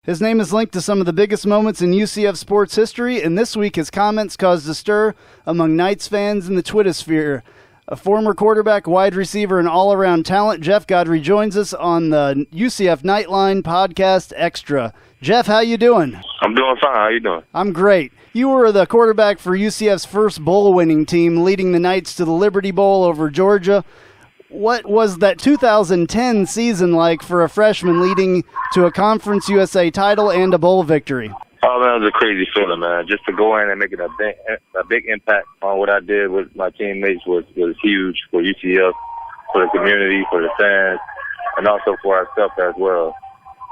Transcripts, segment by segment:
His name is linked to some of the biggest moments in UCF sports history, and this week his comments caused a stir among Knights fans in the Twitter sphere. A former quarterback, wide receiver, and all-around talent, Jeff Godfrey joins us on the UCF Knightline podcast Extra. Jeff, how you doing? I'm doing fine. How you doing? I'm great. You were the quarterback for UCF's first bowl-winning team, leading the Knights to the Liberty Bowl over Georgia. What was that 2010 season like for a freshman leading to a Conference USA title and a bowl victory? Oh, man, it was a crazy feeling, man. Just to go in and make a big impact on what I did with my teammates was huge for UCF, for the community, for the fans, and also for ourselves as well.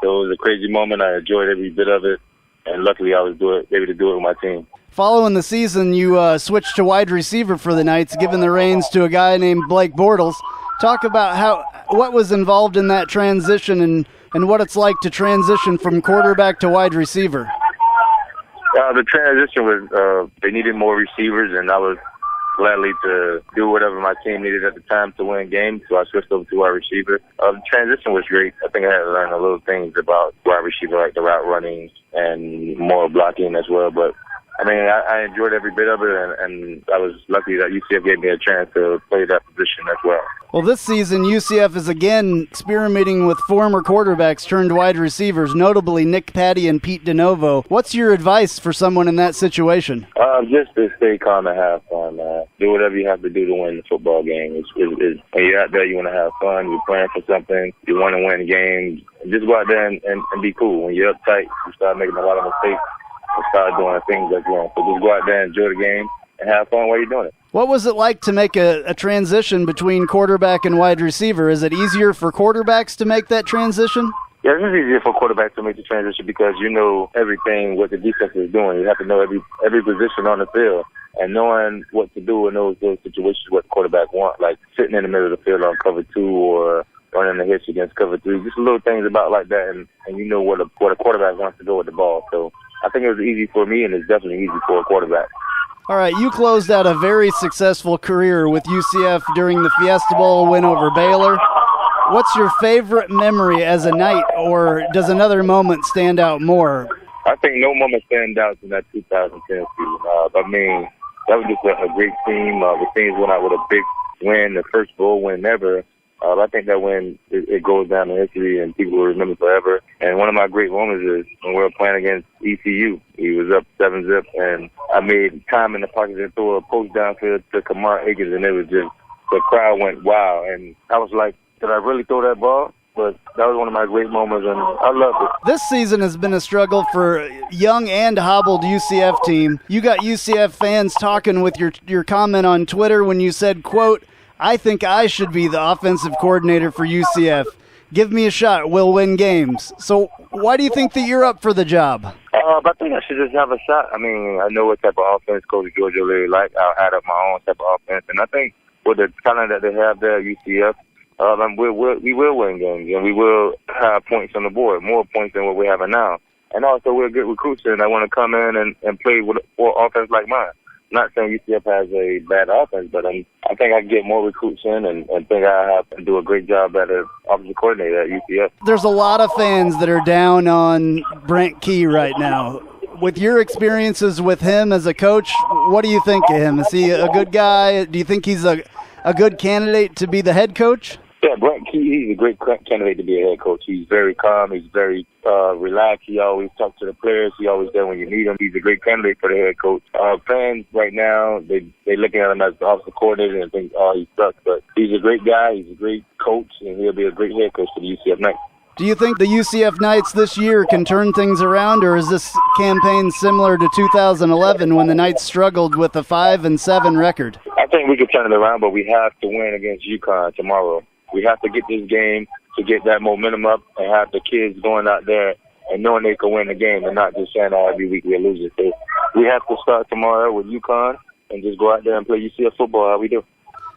So it was a crazy moment. I enjoyed every bit of it, and luckily I was able to do it with my team. Following the season, you switched to wide receiver for the Knights, giving the reins to a guy named Blake Bortles. Talk about what was involved in that transition and what it's like to transition from quarterback to wide receiver. The transition was they needed more receivers, and I was gladly to do whatever my team needed at the time to win games, so I switched over to wide receiver. The transition was great. I think I had to learn a little things about wide receiver, like the route running and more blocking as well, but I mean, I enjoyed every bit of it, and I was lucky that UCF gave me a chance to play that position as well. Well, this season, UCF is again experimenting with former quarterbacks turned wide receivers, notably Nick Patty and Pete DeNovo. What's your advice for someone in that situation? Just to stay calm and have fun. Do whatever you have to do to win the football game. When you're out there, you want to have fun. You're playing for something. You want to win games. Just go out there and be cool. When you're uptight, you start making a lot of mistakes and start doing things that's wrong. So just go out there and enjoy the game and have fun while you're doing it. What was it like to make a transition between quarterback and wide receiver? Is it easier for quarterbacks to make that transition? Yeah, it's easier for quarterbacks to make the transition because you know everything, what the defense is doing. You have to know every position on the field. And knowing what to do in those situations, what the quarterback wants, like sitting in the middle of the field on cover 2 or running the hitch against cover 3, just little things about like that. And you know what a quarterback wants to do with the ball. So I think it was easy for me, and it's definitely easy for a quarterback. All right, you closed out a very successful career with UCF during the Fiesta Bowl win over Baylor. What's your favorite memory as a Knight, or does another moment stand out more? I think no moment stands out in that 2010 season. I mean, that was just a great team. The teams went out with a big win, the first bowl win ever. I think that when it goes down in history and people will remember forever. And one of my great moments is when we were playing against ECU. He was up 7-zip, and I made time in the pocket and throw a post downfield to Kamar Akins, and it was just, the crowd went wow. And I was like, did I really throw that ball? But that was one of my great moments, and I loved it. This season has been a struggle for young and hobbled UCF team. You got UCF fans talking with your comment on Twitter when you said, quote, "I think I should be the offensive coordinator for UCF. Give me a shot, we'll win games." So why do you think that you're up for the job? I think I should just have a shot. I mean, I know what type of offense Coach Georgia really like. I'll add up my own type of offense. And I think with the talent that they have there at UCF, we will win games, and we will have points on the board, more points than what we're having now. And also, we're good recruits, and I want to come in and play for offense like mine. Not saying UCF has a bad offense, but I think I can get more recruits in and think I have to do a great job at an offensive coordinator at UCF. There's a lot of fans that are down on Brant Key right now. With your experiences with him as a coach, what do you think of him? Is he a good guy? Do you think he's a good candidate to be the head coach? Yeah, Brant Key, he's a great candidate to be a head coach. He's very calm. He's very relaxed. He always talks to the players. He's always there when you need him. He's a great candidate for the head coach. Fans right now, they looking at him as the offensive coordinator and think, oh, he sucks. But he's a great guy. He's a great coach, and he'll be a great head coach for the UCF Knights. Do you think the UCF Knights this year can turn things around, or is this campaign similar to 2011 when the Knights struggled with a 5-7 record? I think we can turn it around, but we have to win against UConn tomorrow. We have to get this game to get that momentum up and have the kids going out there and knowing they can win the game and not just saying, oh, every week we're losing. So we have to start tomorrow with UConn and just go out there and play UCF football how we do.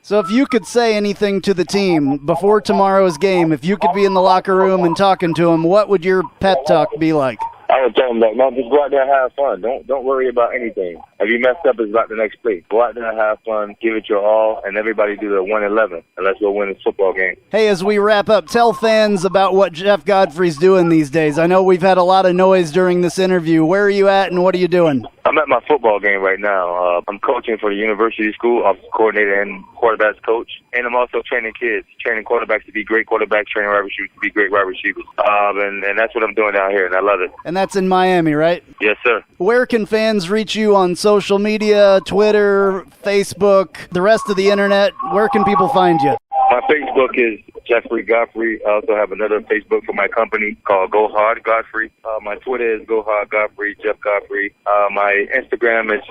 So if you could say anything to the team before tomorrow's game, if you could be in the locker room and talking to them, what would your pep talk be like? I would tell them that, man, just go out there and have fun. Don't worry about anything. If you mess up, it's about the next play. Go out there and have fun, give it your all, and everybody do the 1-11, and let's go win this football game. Hey, as we wrap up, tell fans about what Jeff Godfrey's doing these days. I know we've had a lot of noise during this interview. Where are you at and what are you doing? I'm at my football game right now. I'm coaching for the university school. I'm coordinator and quarterbacks coach. And I'm also training kids, training quarterbacks to be great quarterbacks, training wide receivers to be great wide receivers. And that's what I'm doing down here, and I love it. And that's in Miami, right? Yes, sir. Where can fans reach you on social media, Twitter, Facebook, the rest of the internet? Where can people find you? My Facebook is Jeffrey Godfrey. I also have another Facebook for my company called Go Hard Godfrey. My Twitter is Go Hard Godfrey, Jeff Godfrey. My Instagram is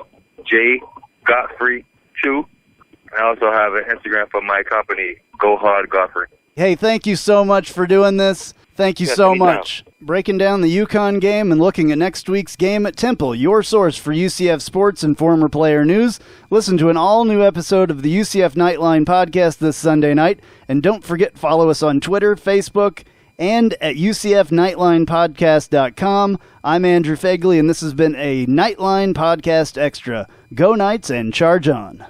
JGodfrey2. I also have an Instagram for my company, Go Hard Godfrey. Hey, thank you so much for doing this. Thank you so much. Breaking down the UConn game and looking at next week's game at Temple, your source for UCF sports and former player news. Listen to an all-new episode of the UCF Knightline podcast this Sunday night. And don't forget, follow us on Twitter, Facebook, and at UCFNightlinePodcast.com. I'm Andrew Phegley, and this has been a Knightline Podcast Extra. Go Knights and charge on.